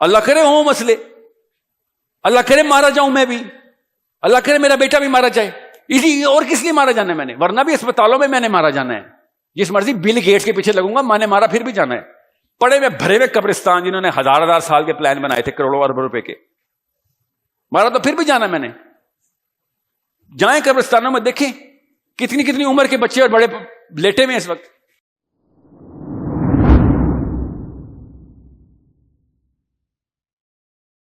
اللہ کرے ہوں مسئلے, اللہ کرے مارا جاؤں میں بھی, اللہ کرے میرا بیٹا بھی مارا جائے, اسی اور کس لیے مارا جانا ہے میں نے, ورنہ بھی اسپتالوں میں نے مارا جانا ہے, جس مرضی بل گیٹس کے پیچھے لگوں گا, میں نے مارا پھر بھی جانا ہے. پڑے میں بھرے ہوئے قبرستان جنہوں نے ہزار سال کے پلان بنائے تھے کروڑوں اربوں روپے کے, مارا تو پھر بھی جانا میں نے. جائیں قبرستانوں میں دیکھیں کتنی کتنی عمر کے بچے اور بڑے لیٹے میں اس وقت.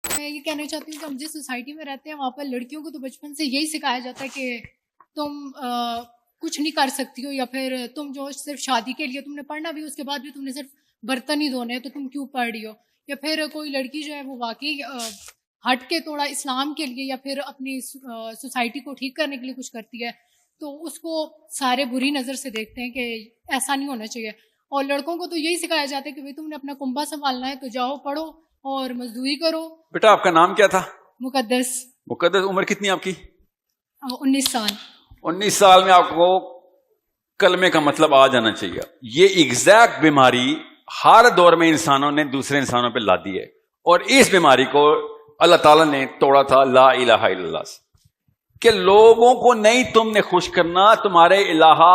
میں یہ کہنا چاہتی ہوں کہ ہم جس سوسائٹی میں رہتے ہیں وہاں پر لڑکیوں کو تو بچپن سے یہی سکھایا جاتا ہے کہ تم کچھ نہیں کر سکتی ہو, یا پھر تم جو صرف شادی کے لیے تم نے پڑھنا بھی, اس کے بعد بھی تم نے صرف برتن ہی دھونے ہیں تو تم کیوں پڑھ رہی ہو. یا پھر کوئی لڑکی جو ہے وہ واقعی ہٹ کے تھوڑا اسلام کے لیے یا پھر اپنی سوسائٹی کو ٹھیک کرنے کے لیے کچھ کرتی ہے تو اس کو سارے بری نظر سے دیکھتے ہیں کہ ایسا نہیں ہونا چاہیے. اور لڑکوں کو تو یہی سکھایا جاتا ہے کہ بھائی تم نے اپنا کنبا سنبھالنا ہے تو جاؤ پڑھو اور مزدوری کرو. بیٹا آپ کا نام کیا تھا؟ مقدس. مقدس, عمر کتنی آپ کی؟ 19 سال. 19 سال میں آپ کو کلمے کا مطلب آ جانا چاہیے. یہ ایگزیکٹ بیماری ہر دور میں انسانوں نے دوسرے انسانوں پہ لا دی ہے, اور اس بیماری کو اللہ تعالیٰ نے توڑا تھا لا الہ الا اللہ سے, کہ لوگوں کو نہیں تم نے خوش کرنا, تمہارے الہ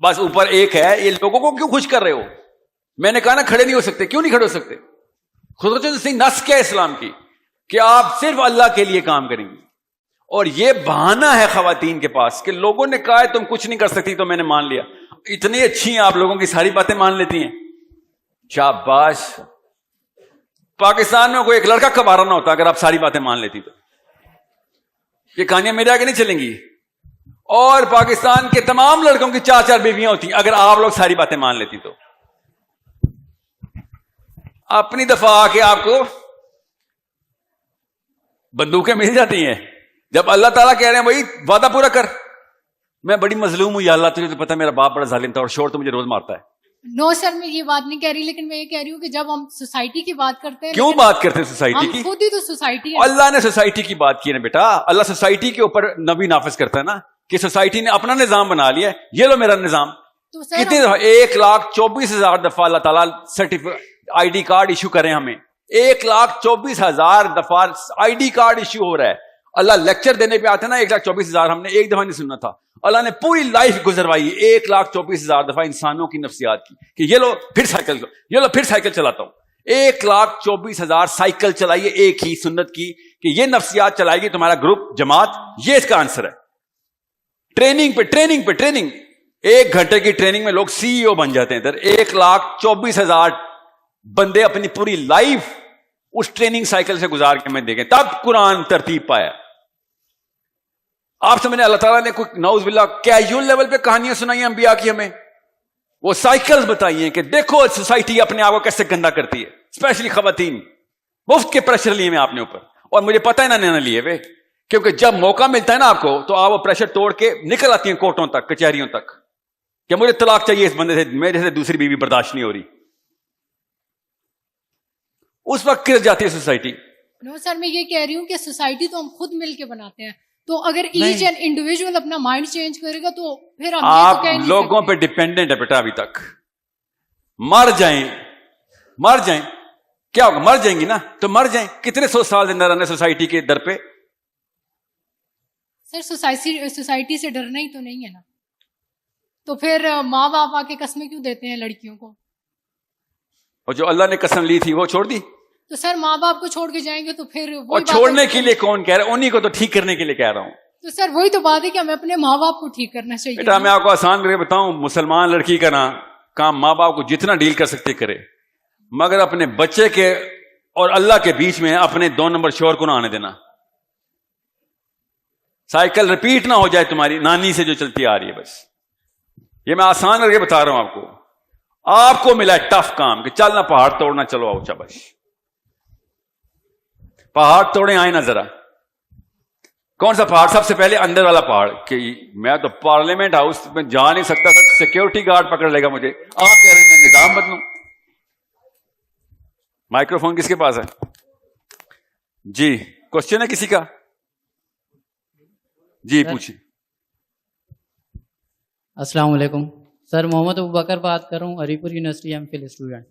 بس اوپر ایک ہے, یہ لوگوں کو کیوں خوش کر رہے ہو؟ میں نے کہا نا کھڑے نہیں ہو سکتے, کیوں نہیں کھڑے ہو سکتے؟ خود نس کیا اسلام کی کہ آپ صرف اللہ کے لیے کام کریں گے. اور یہ بہانہ ہے خواتین کے پاس کہ لوگوں نے کہا ہے تم کچھ نہیں کر سکتی تو میں نے مان لیا. اتنی اچھی ہیں آپ لوگوں کی ساری باتیں مان لیتی ہیں, شاباش. پاکستان میں کوئی ایک لڑکا کبارہ نہ ہوتا اگر آپ ساری باتیں مان لیتی تو. یہ کہانیاں میرے آگے نہیں چلیں گی. اور پاکستان کے تمام لڑکوں کی 4 بیویاں ہوتی اگر آپ لوگ ساری باتیں مان لیتی تو. اپنی دفاع کے آپ کو بندوقیں مل جاتی ہیں جب اللہ تعالیٰ کہہ رہے ہیں بھائی وعدہ پورا کر. میں بڑی مظلوم ہوں یا اللہ, تجھے تو پتا میرا باپ بڑا ظالم تھا اور شور تو مجھے روز مارتا ہے. نو سر, میں یہ بات نہیں کہہ رہی, لیکن میں یہ کہہ رہی ہوں کہ جب ہم سوسائٹی کی بات کرتے ہیں, کیوں بات کرتے ہیں سوسائٹی کی؟ ہم خود ہی تو سوسائٹی ہے. اللہ نے سوسائٹی کی بات کی نا بیٹا, اللہ سوسائٹی کے اوپر نبی نافذ کرتا ہے نا کہ سوسائٹی نے اپنا نظام بنا لیا ہے, یہ لو میرا نظام. کتنی دفعہ 1,24,000 دفعہ اللہ تعالیٰ آئی ڈی کارڈ ایشو کریں ہمیں. 1,24,000 دفعہ آئی ڈی کارڈ ایشو ہو رہا ہے. اللہ لیکچر دینے پہ آتے نا 1,24,000 ہم نے ایک دفعہ نہیں سننا تھا. اللہ نے پوری لائف گزروائی 1,24,000 دفعہ انسانوں کی نفسیات کی کہ یہ لو پھر سائیکل, یہ لو پھر سائیکل چلاتا ہوں. 1,24,000 سائیکل چلائیے ایک ہی سنت کی کہ یہ نفسیات چلائے گی تمہارا گروپ جماعت. یہ اس کا آنسر ہے. ٹریننگ پہ ٹریننگ پہ ٹریننگ, 1 گھنٹے کی ٹریننگ میں لوگ سی ای او بن جاتے ہیں. ادھر 1,24,000 بندے اپنی پوری لائف اس ٹریننگ سائیکل سے گزار کے میں دیکھیں, تب قرآن ترتیب پایا. آپ سے میں نے اللہ تعالیٰ نے کوئی نعوذ باللہ کیجول لیول پہ کہانیاں سنائی ہیں انبیاء کی, ہمیں وہ سائیکلز بتائی ہیں کہ دیکھو سوسائٹی اپنے آپ کو کیسے گندا کرتی ہے, اسپیشلی خواتین. مفت کے پریشر لیے میں آپ نے اوپر, اور مجھے پتہ ہے نہ لیے ہوئے, کیونکہ جب موقع ملتا ہے نا آپ کو تو آپ وہ پریشر توڑ کے نکل آتی ہیں کورٹوں تک, کچہریوں تک, کہ مجھے طلاق چاہیے اس بندے سے, میرے سے دوسری بیوی برداشت نہیں ہو رہی. اس وقت گر جاتی ہے سوسائٹی. نو سر, میں یہ کہہ رہی ہوں کہ سوسائٹی تو ہم خود مل کے بناتے ہیں, تو اگر ایچ اینڈ انڈیویجول اپنا مائنڈ چینج کرے گا تو پھر ہم آپ لوگوں پہ ڈیپینڈنٹ ہے بیٹا. ابھی تک مر جائیں کیا ہوگا؟ مر جائیں گی نا تو مر جائیں. کتنے 100 سال زندہ رہنا سوسائٹی کے در پہ. سر سوسائٹی سے ڈرنا ہی تو نہیں ہے نا, تو پھر ماں باپ آ کے قسمیں کیوں دیتے ہیں لڑکیوں کو؟ اور جو اللہ نے قسم لی تھی وہ چھوڑ دی. تو سر ماں باپ کو چھوڑ کے جائیں گے تو پھر اور چھوڑنے کے لیے کون کہہ رہا ہے؟ انہی کو تو ٹھیک کرنے کے لیے کہہ رہا ہوں. تو سر وہی تو بات ہے کہ ہمیں اپنے ماں باپ کو ٹھیک کرنا چاہیے. بیٹا میں آپ کو آسان کر کے بتاؤں, مسلمان لڑکی کا نا کام ماں باپ کو جتنا ڈیل کر سکتے کرے, مگر اپنے بچے کے اور اللہ کے بیچ میں اپنے 2 نمبر شوہر کو نہ آنے دینا. سائیکل ریپیٹ نہ ہو جائے تمہاری نانی سے جو چلتی آ رہی ہے. بس یہ میں آسان کر کے بتا رہا ہوں آپ کو. آپ کو ملا ہے ٹف کام کہ چلنا پہاڑ توڑنا, چلو آؤ شاباش پہاڑ توڑیں, آئے نا ذرا. کون سا پہاڑ؟ سب سے پہلے اندر والا پہاڑ, کہ میں تو پارلیمنٹ ہاؤس میں جا نہیں سکتا تھا, سیکیورٹی گارڈ پکڑ لے گا مجھے. آپ کہہ رہے ہیں میں نظام بدلوں. مائکرو فون کس کے پاس ہے؟ جی کوشچن ہے کسی کا؟ جی پوچھیں. السلام علیکم سر, محمد ابوبکر بات کر رہا ہوں, ہری پور یونیورسٹی ایم فل اسٹوڈنٹ.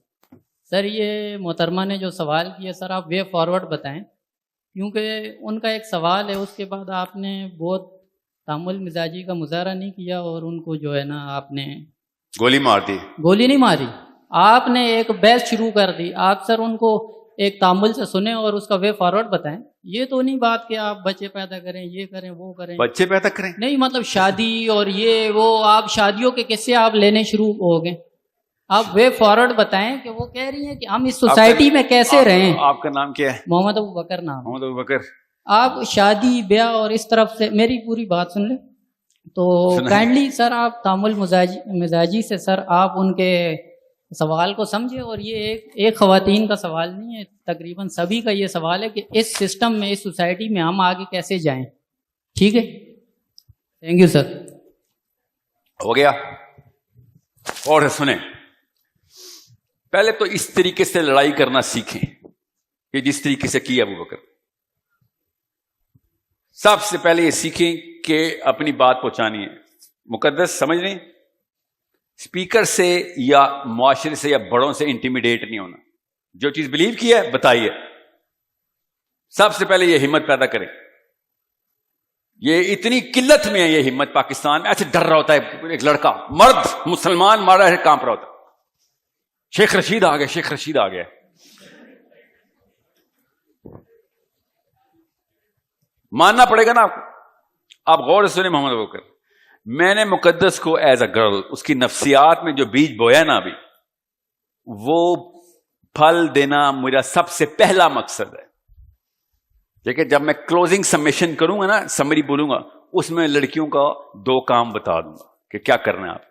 سر یہ محترمہ نے جو سوال کیا سر آپ وے فارورڈ بتائیں، کیونکہ ان کا ایک سوال ہے، اس کے بعد آپ نے بہت تعامل مزاجی کا مظاہرہ نہیں کیا اور ان کو جو ہے نا آپ نے گولی مار دی. گولی نہیں ماری، آپ نے ایک بحث شروع کر دی. آپ سر ان کو ایک تعامل سے سنیں اور اس کا وے فارورڈ بتائیں. یہ تو نہیں بات کہ آپ بچے پیدا کریں، یہ کریں وہ کریں. بچے پیدا کریں نہیں مطلب شادی اور یہ وہ آپ شادیوں کے قصے آپ لینے شروع ہو گئے. آپ وے فارورڈ بتائیں کہ وہ کہہ رہی ہیں کہ ہم اس سوسائٹی میں کیسے رہیں. آپ کا نام کیا ہے؟ محمد ابو بکر نام. محمد ابو بکر. آپ شادی بیاہ اور اس طرف سے میری پوری بات سن لیں تو کائنڈلی سر آپ تعامل مزاجی سے سر آپ ان کے سوال کو سمجھے. اور یہ ایک خواتین کا سوال نہیں ہے، تقریباً سبھی کا یہ سوال ہے کہ اس سسٹم میں، اس سوسائٹی میں ہم آگے کیسے جائیں. ٹھیک ہے، تھینک یو سر. ہو گیا. اور سنیں، پہلے تو اس طریقے سے لڑائی کرنا سیکھیں کہ جس طریقے سے کیا ابو بکر. سب سے پہلے یہ سیکھیں کہ اپنی بات پہنچانی ہے. مقدس سمجھ لیں، اسپیکر سے یا معاشرے سے یا بڑوں سے انٹیمیڈیٹ نہیں ہونا. جو چیز بلیو کی ہے بتائیے. سب سے پہلے یہ ہمت پیدا کریں. یہ اتنی قلت میں ہے یہ ہمت پاکستان میں. ایسے ڈر رہا ہوتا ہے ایک لڑکا مرد مسلمان مارا ہے کانپ رہا ہوتا ہے. شیخ رشید آ گیا، شیخ رشید آ گیا. ماننا پڑے گا نا آپ کو. آپ غور سے سنیں محمد ابو بکر، میں نے مقدس کو ایز اے گرل اس کی نفسیات میں جو بیج بویا نا ابھی، وہ پھل دینا میرا سب سے پہلا مقصد ہے. دیکھیں جب میں کلوزنگ سمیشن کروں گا نا، سمری بولوں گا، اس میں لڑکیوں کا 2 کام بتا دوں گا کہ کیا کرنا ہے آپ.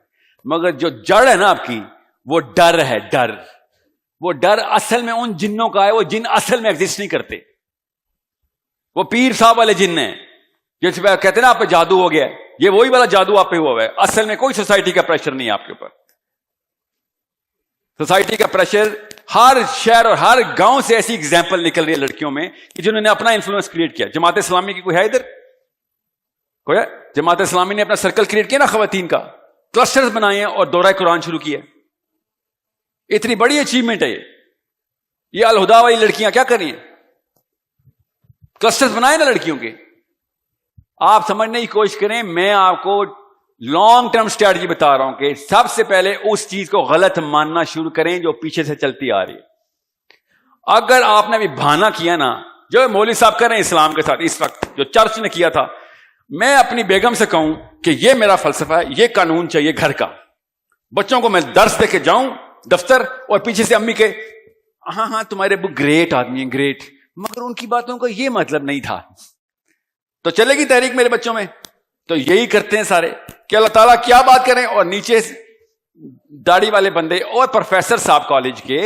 مگر جو جڑ ہے نا آپ کی، وہ ڈر ہے. ڈر، وہ ڈر اصل میں ان جنوں کا ہے. وہ جن اصل میں ایگزسٹ نہیں کرتے. وہ پیر صاحب والے جن ہیں جس پہ کہتے ہیں نا آپ پہ جادو ہو گیا ہے. یہ وہی والا جادو آپ پہ ہوا ہے. اصل میں کوئی سوسائٹی کا پریشر نہیں ہے آپ کے اوپر. سوسائٹی کا پریشر ہر شہر اور ہر گاؤں سے ایسی ایگزامپل نکل رہی ہے لڑکیوں میں کہ جنہوں نے اپنا انفلوئنس کریٹ کیا. جماعت اسلامی کی کوئی ہے ادھر؟ کوئی ہے؟ جماعت اسلامی نے اپنا سرکل کریٹ کیا نا خواتین کا، کلسٹرز بنائے ہیں اور دورہ قرآن شروع کیا. اتنی بڑی اچیومنٹ ہے یہ الہدا والی لڑکیاں کیا کر رہی ہیں؟ کلسٹرز بنائے نا لڑکیوں کے. آپ سمجھنے کی کوشش کریں. میں آپ کو لانگ ٹرم اسٹریٹجی بتا رہا ہوں کہ سب سے پہلے اس چیز کو غلط ماننا شروع کریں جو پیچھے سے چلتی آ رہی ہے. اگر آپ نے ابھی بہانہ کیا نا، جو مولوی صاحب کر رہے ہیں اسلام کے ساتھ اس وقت، جو چرچ نے کیا تھا، میں اپنی بیگم سے کہوں کہ یہ میرا فلسفہ ہے، یہ قانون چاہیے گھر کا. بچوں کو میں درس دے کے جاؤں دفتر، اور پیچھے سے امی کے ہاں ہاں تمہارے ابو گریٹ آدمی ہیں گریٹ، مگر ان کی باتوں کا یہ مطلب نہیں تھا. تو چلے گی تحریک میرے بچوں میں؟ تو یہی کرتے ہیں سارے کہ اللہ تعالیٰ کیا بات کریں، اور نیچے داڑھی والے بندے اور پروفیسر صاحب کالج کے،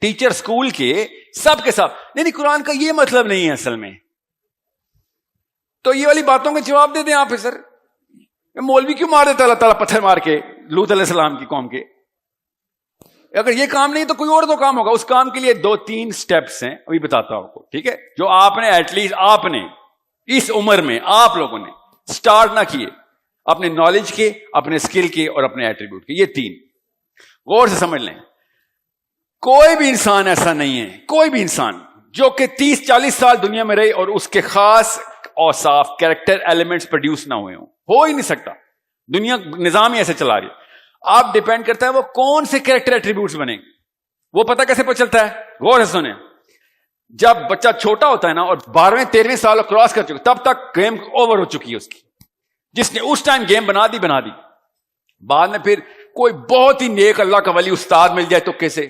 ٹیچر سکول کے، سب کے ساتھ نہیں قرآن کا یہ مطلب نہیں ہے اصل میں. تو یہ والی باتوں کے جواب دے دیں آپ. سر مولوی کیوں مار دیتا اللہ تعالیٰ پتھر مار کے لوط علیہ السلام کی قوم کے؟ اگر یہ کام نہیں تو کوئی اور تو کام ہوگا. اس کام کے لیے 2-3 سٹیپس ہیں، ابھی بتاتا ہوں آپ کو. ٹھیک ہے، جو آپ نے ایٹ لیسٹ آپ نے اس عمر میں آپ لوگوں نے سٹارٹ نہ کیے، اپنے نالج کے، اپنے اسکل کے اور اپنے ایٹریبیوٹ کے. یہ 3 غور سے سمجھ لیں. کوئی بھی انسان ایسا نہیں ہے، کوئی بھی انسان جو کہ 30-40 سال دنیا میں رہے اور اس کے خاص اوصاف، کیریکٹر ایلیمنٹس پروڈیوس نہ ہوئے ہوں. ہو ہی نہیں سکتا. دنیا نظام ہی ایسے چلا رہی ہے. آپ ڈیپینڈ کرتا ہے وہ کون سے کیریکٹر ایٹریبیوٹس بنے. وہ پتہ کیسے پتہ چلتا ہے؟ غور سے سنیں. جب بچہ چھوٹا ہوتا ہے نا اور 12ویں-13ویں سال کراس کر چکا، تب تک گیم اوور ہو چکی ہے اس کی. جس نے اس ٹائم گیم بنا دی. بعد میں پھر کوئی بہت ہی نیک اللہ کا ولی استاد مل جائے تکے سے،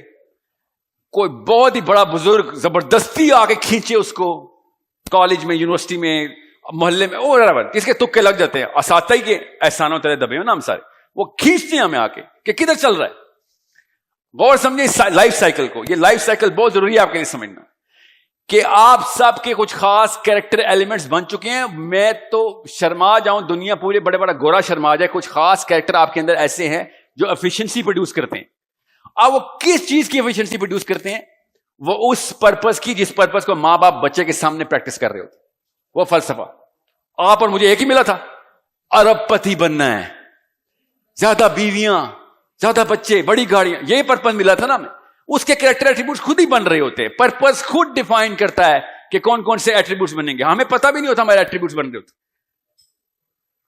کوئی بہت ہی بڑا بزرگ زبردستی آ کے کھینچے اس کو، کالج میں، یونیورسٹی میں، محلے میں، اور کس کے تکے لگ جاتے ہیں. اساتذہ کے احسانوں تلے دبے ہو نا ہم سارے، وہ کھینچتے ہیں ہمیں آ کے کہ کدھر چل رہا ہے. غور سمجھیں لائف سائیکل کو. یہ لائف سائیکل بہت ضروری ہے آپ کے لیے سمجھنا کہ آپ سب کے کچھ خاص کیریکٹر ایلیمنٹس بن چکے ہیں. میں تو شرما جاؤں، دنیا پورے بڑے بڑا گورا شرما جائے. کچھ خاص کیریکٹر آپ کے اندر ایسے ہیں جو ایفیشنسی پروڈیوس کرتے ہیں. اب وہ کس چیز کی ایفیشنسی پروڈیوس کرتے ہیں؟ وہ اس پرپز کی جس پرپز کو ماں باپ بچے کے سامنے پریکٹس کر رہے ہوتے. وہ فلسفہ آپ اور مجھے ایک ہی ملا تھا، ارب پتی بننا ہے، زیادہ بیویاں، زیادہ بچے، بڑی گاڑیاں. یہی پرپز ملا تھا نا ہمیں. اس کے کریکٹر ایٹریبیوٹس خود ہی بن رہے ہوتے ہیں. پرپز خود ڈیفائن کرتا ہے کہ کون کون سے ایٹریبیوٹس بنیں گے. ہمیں پتہ بھی نہیں ہوتا ہمارے ایٹریبیوٹس بن رہے ہوتے.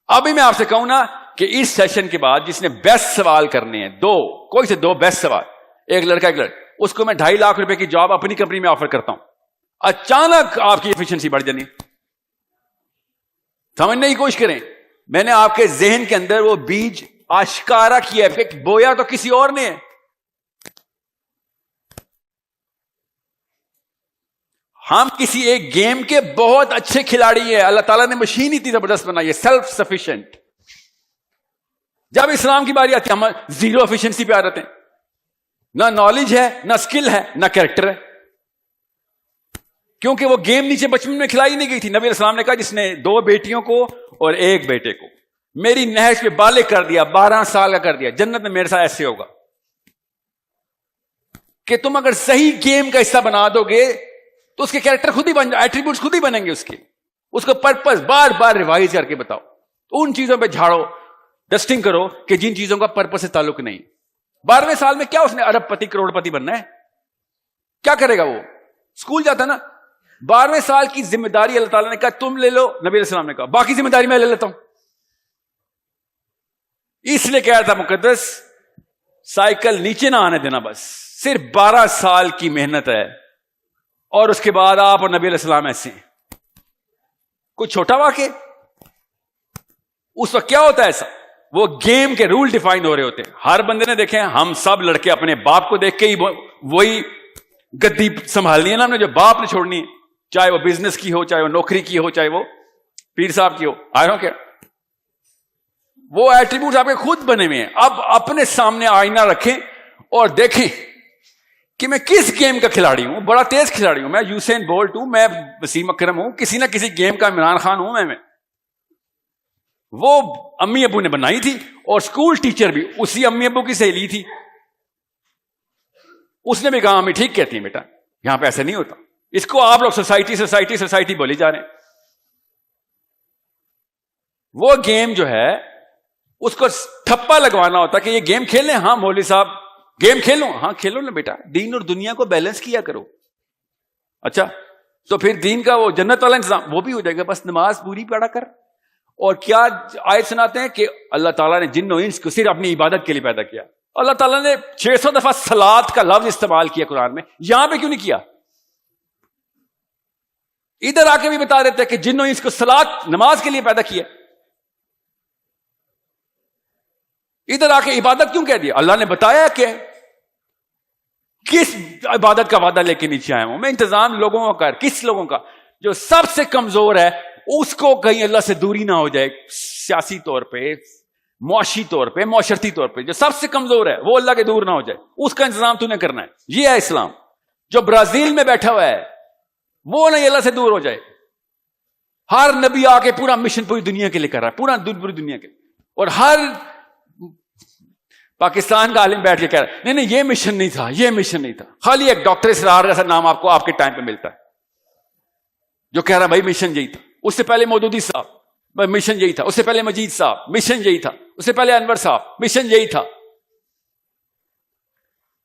ابھی میں آپ سے کہوں نا کہ اس سیشن کے بعد جس نے بیسٹ سوال کرنے ہیں, کوئی سے دو بیسٹ سوال, ایک لڑکا ایک لڑکا, اس کو میں 2.5 لاکھ روپے کی جاب اپنی کمپنی میں آفر کرتا ہوں. اچانک آپ کی ایفیشنسی بڑھ جانی. سمجھنے کی کوشش کریں. میں نے آپ کے ذہن کے اندر وہ بیج آشکارا کیا ہے, بویا تو کسی اور نے ہے. ہم کسی ایک گیم کے بہت اچھے کھلاڑی ہیں. اللہ تعالیٰ نے مشین اتنی زبردست بنائی ہے, سیلف سفیشینٹ. جب اسلام کی باری آتی ہے ہم زیرو ایفیشنسی پہ آ جاتے ہیں. نہ نالج ہے, نہ اسکل ہے, نہ کریکٹر ہے. کیونکہ وہ گیم نیچے بچپن میں کھلائی نہیں گئی تھی. نبی علیہ السلام نے کہا جس نے 2 بیٹیوں کو اور 1 بیٹے کو میری نہج پہ بالغ کر دیا, 12 سال کا کر دیا, جنت میں میرے ساتھ ایسے ہوگا. کہ تم اگر صحیح گیم کا حصہ بنا دو گے تو اس کے کریکٹر خود ہی بن جائے, ایٹریبیوٹس خود ہی بنیں گے اس کے. اس کو پرپز بار بار ریوائز کر کے بتاؤ. ان چیزوں پہ جھاڑو, ڈسٹنگ کرو کہ جن چیزوں کا پرپز سے تعلق نہیں. 12ویں سال میں کیا اس نے ارب پتی کروڑ پتی بننا ہے؟ کیا کرے گا وہ؟ اسکول جاتا نا. 12ویں سال کی ذمہ داری اللہ تعالیٰ نے کہا تم لے لو. نبی علیہ السلام نے کہا باقی ذمہ داری میں لے لیتا ہوں. اس لیے کہا تھا مقدس سائیکل نیچے نہ آنے دینا. بس صرف 12 سال کی محنت ہے اور اس کے بعد آپ اور نبی علیہ السلام ایسے ہیں. کوئی چھوٹا واقع. اس وقت کیا ہوتا ہے ایسا, وہ گیم کے رول ڈیفائن ہو رہے ہوتے ہیں. ہر بندے نے دیکھے, ہم سب لڑکے اپنے باپ کو دیکھ کے ہی وہی گدی سنبھالنی ہے نا ہم نے جو باپ نے چھوڑنی ہے, چاہے وہ بزنس کی ہو, چاہے وہ نوکری کی ہو, چاہے وہ پیر صاحب کی ہو. آئے کیا وہ ایٹریبیوٹ آپ کے خود بنے ہوئے ہیں. اب اپنے سامنے آئینہ رکھیں اور دیکھیں کہ میں کس گیم کا کھلاڑی ہوں. بڑا تیز کھلاڑی ہوں میں, یوسین بولٹ ہوں میں, وسیم اکرم ہوں, کسی نہ کسی گیم کا عمران خان ہوں میں. وہ امی ابو نے بنائی تھی اور اسکول ٹیچر بھی اسی امی ابو کی سہیلی تھی. اس نے بھی کہا امی ٹھیک کہتی ہیں بیٹا, یہاں پہ ایسا نہیں ہوتا. اس کو آپ لوگ سوسائٹی سوسائٹی سوسائٹی بولی جا رہے ہیں. وہ گیم جو ہے اس کو ٹھپا لگوانا ہوتا کہ یہ گیم کھیلیں. ہاں مولوی صاحب گیم کھیلوں, ہاں کھیلو نا بیٹا, دین اور دنیا کو بیلنس کیا کرو. اچھا تو پھر دین کا وہ جنت والا انتظام وہ بھی ہو جائے گا, بس نماز پوری پڑھا کر. اور کیا آیت سناتے ہیں کہ اللہ تعالیٰ نے جن و انس کو صرف اپنی عبادت کے لیے پیدا کیا. اللہ تعالیٰ نے 600 دفعہ صلات کا لفظ استعمال کیا قرآن میں, یہاں پہ کیوں نہیں کیا؟ ادھر آ کے بھی بتا دیتے ہیں کہ جن و انس کو صلات نماز کے لیے پیدا کیا. ادھر آ کے عبادت کیوں کہہ دیا؟ اللہ نے بتایا کہ کس عبادت کا وعدہ لے کے نیچے آیا ہوں میں. انتظام لوگوں کا کر, کس لوگوں کا؟ جو سب سے کمزور ہے اس کو کہیں اللہ سے دوری نہ ہو جائے, سیاسی طور پہ, معاشی طور پہ, معاشرتی طور پہ. جو سب سے کمزور ہے وہ اللہ کے دور نہ ہو جائے, اس کا انتظام تو نے کرنا ہے. یہ ہے اسلام. جو برازیل میں بیٹھا ہوا ہے وہ نہیں اللہ سے دور ہو جائے. ہر نبی آ کے پورا مشن پوری دنیا کے لیے کر رہا ہے, پوری دنیا کے لیے. اور ہر پاکستان کا عالم بیٹھ کے کہہ رہا ہے نہیں یہ مشن نہیں تھا, یہ مشن نہیں تھا. خالی ایک ڈاکٹر اسرار جیسا نام آپ کو آپ کے ٹائم پہ ملتا ہے جو کہہ رہا بھائی مشن یہی تھا. اس سے پہلے مودودی صاحب مشن یہی تھا, اس سے پہلے مجید صاحب مشن یہی تھا, اس سے پہلے انور صاحب مشن یہی تھا.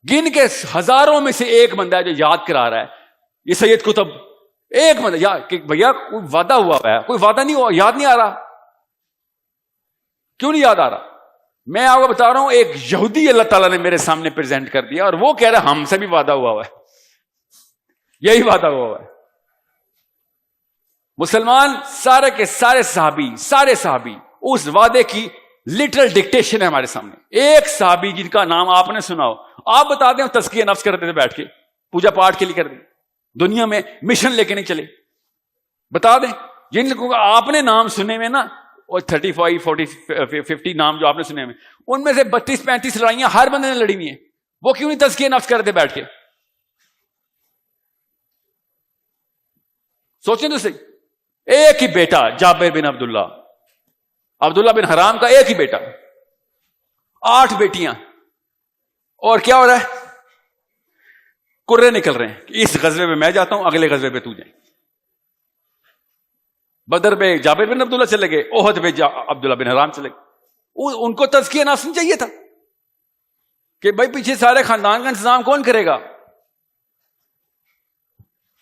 گن کے ہزاروں میں سے ایک بندہ ہے جو یاد کرا رہا ہے. یہ سید قطب ایک بندہ کہ بھیا کوئی وعدہ ہوا ہے, کوئی وعدہ نہیں ہوا, یاد نہیں آ رہا. کیوں نہیں یاد آ رہا؟ میں آپ کو بتا رہا ہوں ایک یہودی اللہ تعالیٰ نے میرے سامنے پریزنٹ کر دیا اور وہ کہہ رہا ہم سے بھی وعدہ ہوا ہے, یہی وعدہ ہوا ہے. مسلمان سارے کے سارے صحابی اس وعدے کی لٹرل ڈکٹیشن ہے ہمارے سامنے. ایک صحابی جن کا نام آپ نے سنا ہو, آپ بتا دیں تزکیہ نفس کرتے تھے بیٹھ کے, پوجا پاٹ کے لیے کر دیں, دنیا میں مشن لے کے نہیں چلے. بتا دیں جن لوگوں کا آپ نے نام سنے میں نا, اور 35 40 50 نام جو آپ نے سنے میں, ان میں سے 32 35 لڑائیاں ہر بندے نے لڑی ہوئی ہیں. وہ کیوں نہیں تزکیہ نفس کرتے بیٹھ کے؟ سوچیں تو صحیح. ایک ہی بیٹا جابر بن عبداللہ بن حرام کا ایک ہی بیٹا, 8 بیٹیاں, اور کیا ہو رہا ہے؟ کرے نکل رہے ہیں کہ اس غزوے میں میں جاتا ہوں, اگلے غزوے پہ تو جائیں. بدر پہ جابر بن عبداللہ چلے گئے, احد پہ عبداللہ بن حرام چلے گئے. ان کو تزکیہ نفس نہیں چاہیے تھا. کہ بھائی پیچھے سارے خاندان کا انتظام کون کرے گا؟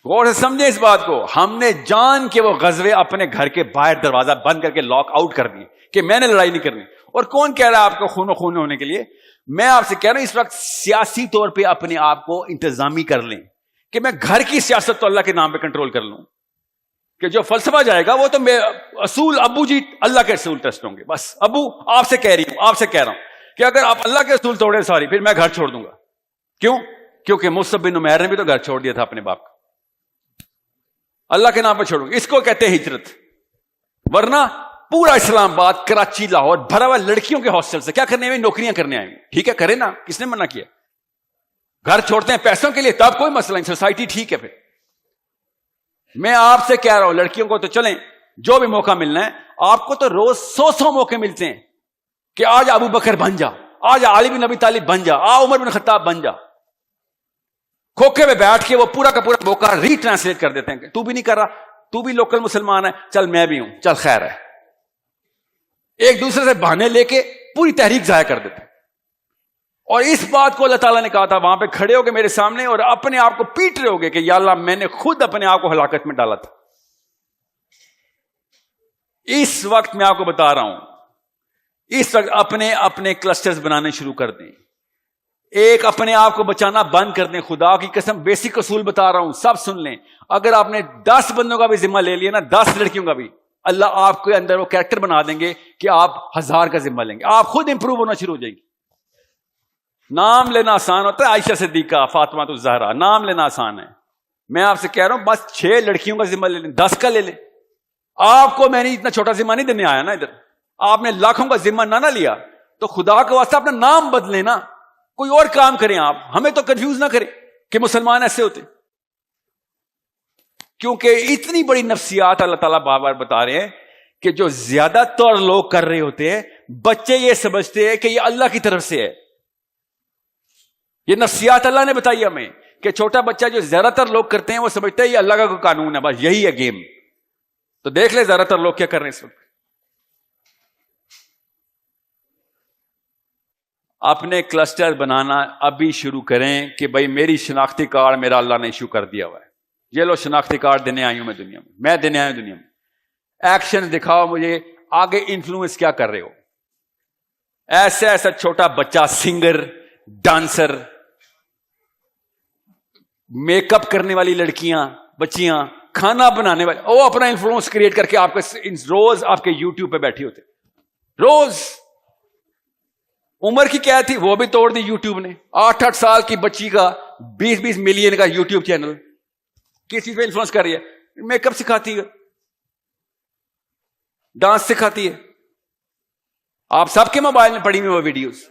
غور سے سمجھیں اس بات کو. ہم نے جان کے وہ غزوے اپنے گھر کے باہر دروازہ بند کر کے لاک آؤٹ کر دیے کہ میں نے لڑائی نہیں کرنی. اور کون کہہ رہا ہے آپ کو خون و خون ہونے کے لیے؟ میں آپ سے کہہ رہا ہوں اس وقت سیاسی طور پہ اپنے آپ کو انتظامی کر لیں کہ میں گھر کی سیاست تو اللہ کے نام پہ کنٹرول کر لوں, کہ جو فلسفہ جائے گا وہ تو میں اصول ابو جی اللہ کے اصول ٹیسٹ ہوں گے. بس ابو آپ سے کہہ رہی ہوں, آپ سے کہہ رہا ہوں کہ اگر آپ اللہ کے اصول توڑے ساری, پھر میں گھر چھوڑ دوں گا. کیوں؟ کیونکہ مصعب بن عمیر نے بھی تو گھر چھوڑ دیا تھا اپنے باپ کا. اللہ کے نام پہ چھوڑوں گا, اس کو کہتے ہیں ہجرت. ورنہ پورا اسلام آباد, کراچی, لاہور بھرا ہوا لڑکیوں کے ہاسٹل سے. کیا کرنے میں؟ نوکریاں کرنے آئے. ٹھیک ہے کرے نا, کس نے منع کیا؟ گھر چھوڑتے ہیں پیسوں کے لیے, تب کوئی مسئلہ نہیں, سوسائٹی ٹھیک ہے. پھر میں آپ سے کہہ رہا ہوں لڑکیوں کو تو چلیں, جو بھی موقع ملنا ہے آپ کو تو روز 100 موقع ملتے ہیں کہ آج ابو بکر بن جا, آج علی بن ابی طالب بن جا, عمر بن خطاب بن جا. کھوکھے میں بیٹھ کے وہ پورا کا پورا موقع ری ٹرانسلیٹ کر دیتے ہیں کہ تو بھی نہیں کر رہا, تو بھی لوکل مسلمان ہے, چل میں بھی ہوں, چل خیر ہے. ایک دوسرے سے بہانے لے کے پوری تحریک ضائع کر دیتے ہیں. اور اس بات کو اللہ تعالیٰ نے کہا تھا وہاں پہ کھڑے ہو کے میرے سامنے اور اپنے آپ کو پیٹ رہے ہوگے کہ یا اللہ میں نے خود اپنے آپ کو ہلاکت میں ڈالا تھا. اس وقت میں آپ کو بتا رہا ہوں, اس وقت اپنے اپنے کلسٹرز بنانے شروع کر دیں. ایک اپنے آپ کو بچانا بند کر دیں. خدا کی قسم بیسک اصول بتا رہا ہوں, سب سن لیں. اگر آپ نے 10 بندوں کا بھی ذمہ لے لیا نا, 10 لڑکیوں کا بھی, اللہ آپ کے اندر وہ کریکٹر بنا دیں گے کہ آپ 1000 کا ذمہ لیں گے. آپ خود امپروو ہونا شروع ہو جائیں گے. نام لینا آسان ہوتا ہے, عائشہ صدیقہ, فاطمہ الزہرا, نام لینا آسان ہے. میں آپ سے کہہ رہا ہوں بس 6 لڑکیوں کا ذمہ لے لیں, 10 کا لے لیں. آپ کو میں نے اتنا چھوٹا ذمہ نہیں دینے آیا نا ادھر. آپ نے لاکھوں کا ذمہ نہ لیا تو خدا کے واسطے اپنا نام بدلیں نا, کوئی اور کام کریں. آپ ہمیں تو کنفیوز نہ کریں کہ مسلمان ایسے ہوتے, کیونکہ اتنی بڑی نفسیات اللہ تعالیٰ بار بار بتا رہے ہیں کہ جو زیادہ تر لوگ کر رہے ہوتے ہیں, بچے یہ سمجھتے ہیں کہ یہ اللہ کی طرف سے ہے. یہ نفسیات اللہ نے بتائی ہمیں کہ چھوٹا بچہ جو زیادہ تر لوگ کرتے ہیں وہ سمجھتے ہیں یہ اللہ کا کوئی قانون ہے, بس یہی ہے گیم. تو دیکھ لیں زیادہ تر لوگ کیا کر رہے ہیں اس وقت. اپنے کلسٹر بنانا ابھی شروع کریں کہ بھائی میری شناختی کارڈ میرا اللہ نے ایشو کر دیا ہوا ہے. یہ لو شناختی کارڈ دینے آئی ہوں میں دنیا میں, میں دینے آئی ہوں دنیا میں. ایکشن دکھاؤ مجھے, آگے انفلوئنس کیا کر رہے ہو. ایسا ایسا چھوٹا بچہ سنگر, ڈانسر, میک اپ کرنے والی لڑکیاں, بچیاں, کھانا بنانے والی, وہ اپنا انفلوئنس کریٹ کر کے آپ کے روز آپ کے یوٹیوب پہ بیٹھی ہوتے. روز عمر کی کیا تھی وہ بھی توڑ دی یوٹیوب نے. 8 سال کی بچی کا 20 ملین کا یوٹیوب چینل. کس چیز پہ انفلوئنس کر رہی ہے؟ میک اپ سکھاتی ہے, ڈانس سکھاتی ہے. آپ سب کے موبائل میں پڑی ہوئی وہ ویڈیوز.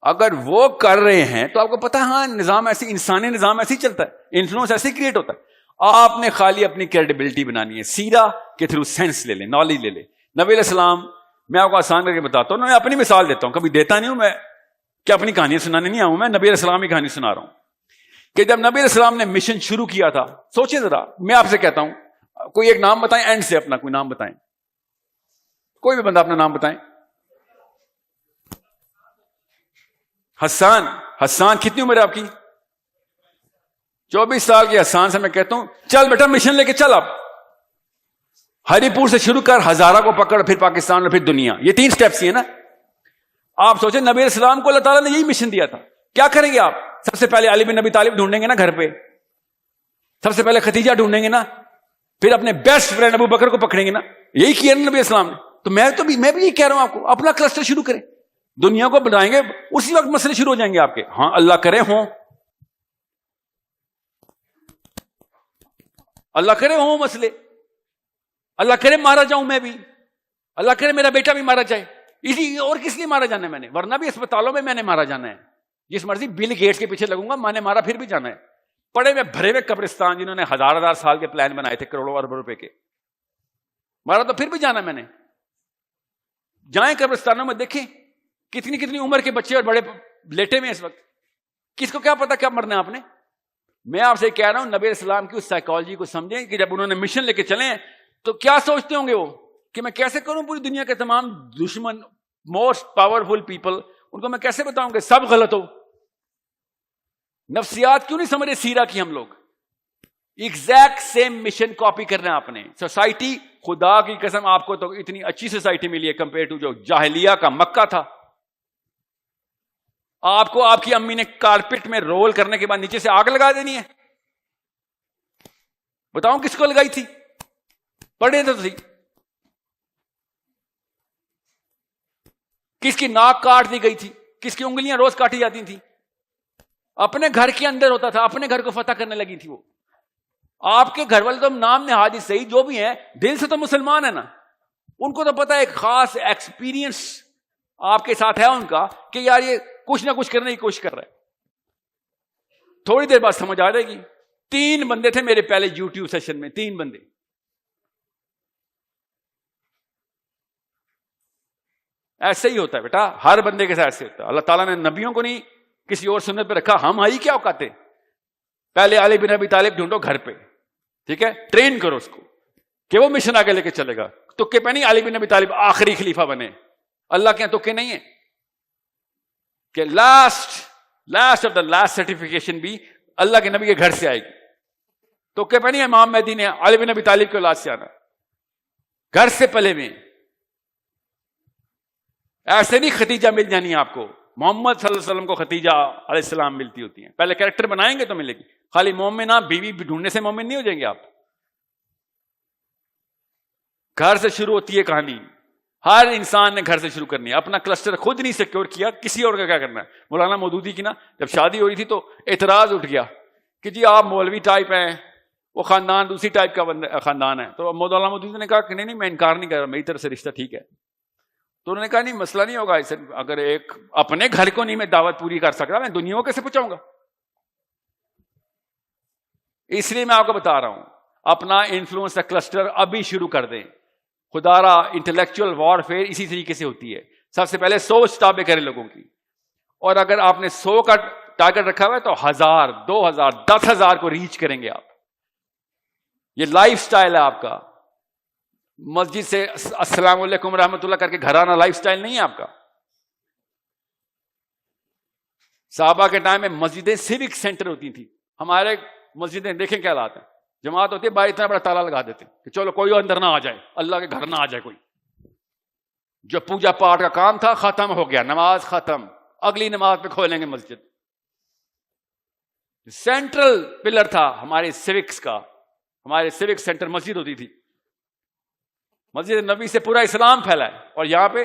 اگر وہ کر رہے ہیں تو آپ کو پتا ہے ہاں نظام ایسی, انسانی نظام ایسے ہی چلتا ہے, انفلوئنس ایسے ہی کریٹ ہوتا ہے. آپ نے خالی اپنی کریڈیبلٹی بنانی ہے, سیرا کے تھرو سینس لے لیں, نالج لے لیں. نبی علیہ السلام, میں آپ کو آسان کر کے بتاتا ہوں, میں اپنی مثال دیتا ہوں, کبھی دیتا نہیں ہوں میں کہ اپنی کہانیاں سنانے نہیں آؤں, میں نبی علیہ السلام کی کہانی سنا رہا ہوں. کہ جب نبی علیہ السلام نے مشن شروع کیا تھا, سوچیں ذرا, میں آپ سے کہتا ہوں کوئی ایک نام بتائیں, اینڈ سے اپنا کوئی نام بتائیں, کوئی بھی بندہ اپنا نام بتائیں. حسان کتنی عمر ہے آپ کی؟ 24 سال کے حسان سے میں کہتا ہوں چل بیٹا مشن لے کے چل. آپ ہری پور سے شروع کر, ہزارہ کو پکڑ, پھر پاکستان اور پھر دنیا. یہ 3 سٹیپس ہی ہے نا. آپ سوچیں نبی علیہ السلام کو اللہ تعالیٰ نے یہی مشن دیا تھا. کیا کریں گے آپ؟ سب سے پہلے علی بن ابی طالب ڈھونڈیں گے نا گھر پہ, سب سے پہلے ختیجہ ڈھونڈیں گے نا, پھر اپنے بیسٹ فرینڈ ابو بکر کو پکڑیں گے نا. یہی کیا نا نبی علیہ السلام نے. تو میں بھی یہی کہہ رہا ہوں آپ کو, اپنا کلسٹر شروع کریں, دنیا کو بنائیں گے, اسی وقت مسئلے شروع ہو جائیں گے آپ کے. ہاں اللہ کرے ہوں, اللہ کرے ہوں مسئلے, اللہ کرے مارا جاؤں میں بھی, اللہ کرے میرا بیٹا بھی مارا جائے. اسی اور کس لیے مارا جانا ہے میں نے, ورنہ بھی اسپتالوں میں نے مارا جانا ہے. جس مرضی بل گیٹس کے پیچھے لگوں گا, میں نے مارا پھر بھی جانا ہے. پڑے میں بھرے ہوئے قبرستان جنہوں نے 1000 سال کے پلان بنائے تھے کروڑوں اربوں روپے کے, مارا تو پھر بھی جانا ہے میں نے. جائیں قبرستانوں میں دیکھیں کتنی عمر کے بچے اور بڑے لیٹے میں اس وقت. کس کو کیا پتا کیا مرنا ہے آپ نے. میں آپ سے کہہ رہا ہوں نبی علیہ السلام کی اس سائیکالوجی کو سمجھیں کہ جب انہوں نے مشن لے کے چلے تو کیا سوچتے ہوں گے وہ کہ میں کیسے کروں پوری دنیا کے تمام دشمن موسٹ پاورفل پیپل, ان کو میں کیسے بتاؤں کہ سب غلط ہو؟ نفسیات کیوں نہیں سمجھ رہے سیرہ کی ہم لوگ؟ ایگزیکٹ سیم مشن کاپی کرنا ہے آپ نے. سوسائٹی, خدا کی قسم آپ کو تو اتنی اچھی سوسائٹی ملی ہے کمپیئر ٹو جو جاہلیہ کا مکہ تھا. آپ کو آپ کی امی نے کارپیٹ میں رول کرنے کے بعد نیچے سے آگ لگا دینی ہے. بتاؤں کس کو لگائی تھی؟ پڑھے تو صحیح. کس کی ناک کاٹ دی گئی تھی؟ کس کی انگلیاں روز کاٹی جاتی تھی؟ اپنے گھر کے اندر ہوتا تھا, اپنے گھر کو فتح کرنے لگی تھی وہ. آپ کے گھر والے تو نام نہاد صحیح جو بھی ہیں, دل سے تو مسلمان ہے نا. ان کو تو پتا ہے, ایک خاص ایکسپیرینس آپ کے ساتھ ہے ان کا کہ یار یہ کچھ نہ کچھ کرنے کی کوشش کر رہا ہے. تھوڑی دیر بعد سمجھ آ جائے گی. 3 بندے تھے میرے پہلے یوٹیوب سیشن میں, 3 بندے. ایسے ہی ہوتا ہے بیٹا, ہر بندے کے ساتھ ایسے ہوتا ہے. اللہ تعالیٰ نے نبیوں کو نہیں کسی اور سنت پہ رکھا, ہم آئی کیا اوقات. پہلے علی بن ابی طالب ڈھونڈو گھر پہ, ٹھیک ہے, ٹرین کرو اس کو کہ وہ مشن آگے لے کے چلے گا. تکے پہ نہیں علی بن ابی طالب آخری خلیفہ بنے. اللہ کے تکے نہیں ہے کہ last of the last certification بھی اللہ کے نبی کے گھر سے آئے گی. تکے پہ نہیں امام مہدی نے علی بن ابی طالب کے اولاد سے آنا, گھر سے پلے میں. ایسے نہیں ختیجہ مل جانی آپ کو. محمد صلی اللہ علیہ وسلم کو ختیجہ علیہ السلام ملتی ہوتی ہیں. پہلے کریکٹر بنائیں گے تو ملے گی. خالی مومن آپ بیوی ڈھونڈنے سے مومن نہیں ہو جائیں گے آپ. گھر سے شروع ہوتی ہے کہانی. ہر انسان نے گھر سے شروع کرنی ہے. اپنا کلسٹر خود نہیں سیکیور کیا, کسی اور کا کیا کرنا ہے. مولانا مودودی کی نا جب شادی ہو رہی تھی تو اعتراض اٹھ گیا کہ جی آپ مولوی ٹائپ ہیں, وہ خاندان دوسری ٹائپ کا خاندان ہے. تو مولانا مودودی نے کہا کہ نہیں میں انکار نہیں کر رہا, میری طرف سے رشتہ ٹھیک ہے. تو انہوں نے کہا نہیں مسئلہ نہیں ہوگا ایسے, اگر ایک اپنے گھر کو نہیں میں دعوت پوری کر سکتا, میں دنیا کو کیسے پہنچاؤں گا. اس لیے میں آپ کو بتا رہا ہوں اپنا انفلوئنس کا کلسٹر ابھی شروع کر دیں. خدا را انٹلیکچوئل وار فیئر اسی طریقے سے ہوتی ہے. سب سے پہلے 100 کتابیں کریں لوگوں کی, اور اگر آپ نے 100 کا ٹارگٹ رکھا ہوا ہے تو 1000, 2000, 10,000 کو ریچ کریں گے آپ. یہ لائف سٹائل ہے آپ کا. مسجد سے السلام علیکم رحمۃ اللہ کر کے گھر آنا لائف سٹائل نہیں ہے آپ کا. صحابہ کے ٹائم میں مسجدیں سیوک سینٹر ہوتی تھیں. ہمارے مسجدیں دیکھیں کیا حالات ہیں. جماعت ہوتی ہے باہر اتنا بڑا تالا لگا دیتے کہ چلو کوئی اندر نہ آ جائے, اللہ کے گھر نہ آ جائے کوئی. جو پوجا پاٹ کا کام تھا ختم ہو گیا, نماز ختم, اگلی نماز پہ کھولیں گے مسجد. سینٹرل پلر تھا ہمارے سیوکس کا. ہمارے سیوک سینٹر مسجد ہوتی تھی. مسجد نبی سے پورا اسلام پھیلا ہے, اور یہاں پہ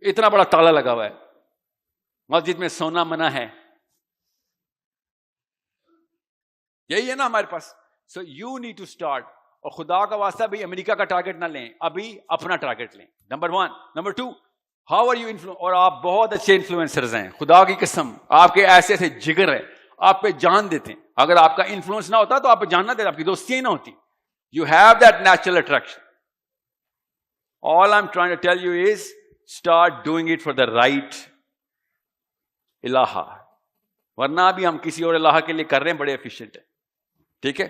اتنا بڑا تالا لگا ہوا ہے. مسجد میں سونا منع ہے. یہی ہے نا ہمارے پاس. So you need to start. اور خدا کا واسطہ بھی امریکہ کا ٹارگٹ نہ لیں, ابھی اپنا ٹارگٹ لیں. Number 1. Number 2, how are you influence. اور آپ بہت اچھے انفلوئنسرز ہیں, خدا کی قسم آپ کے ایسے ایسے جگر ہے, آپ پہ جان دیتے ہیں. اگر آپ کا انفلوئنس نہ ہوتا تو آپ پہ جان نہ دیتے, آپ کی دوستیاں ہی نہ ہوتی. You have that natural attraction. All I'm trying to tell you is start doing it for the right الہا. ورنہ بھی ہم کسی اور الہا کے لیے کر رہے ہیں, بڑے ایفیشینٹ ہیں. ٹھیک ہے,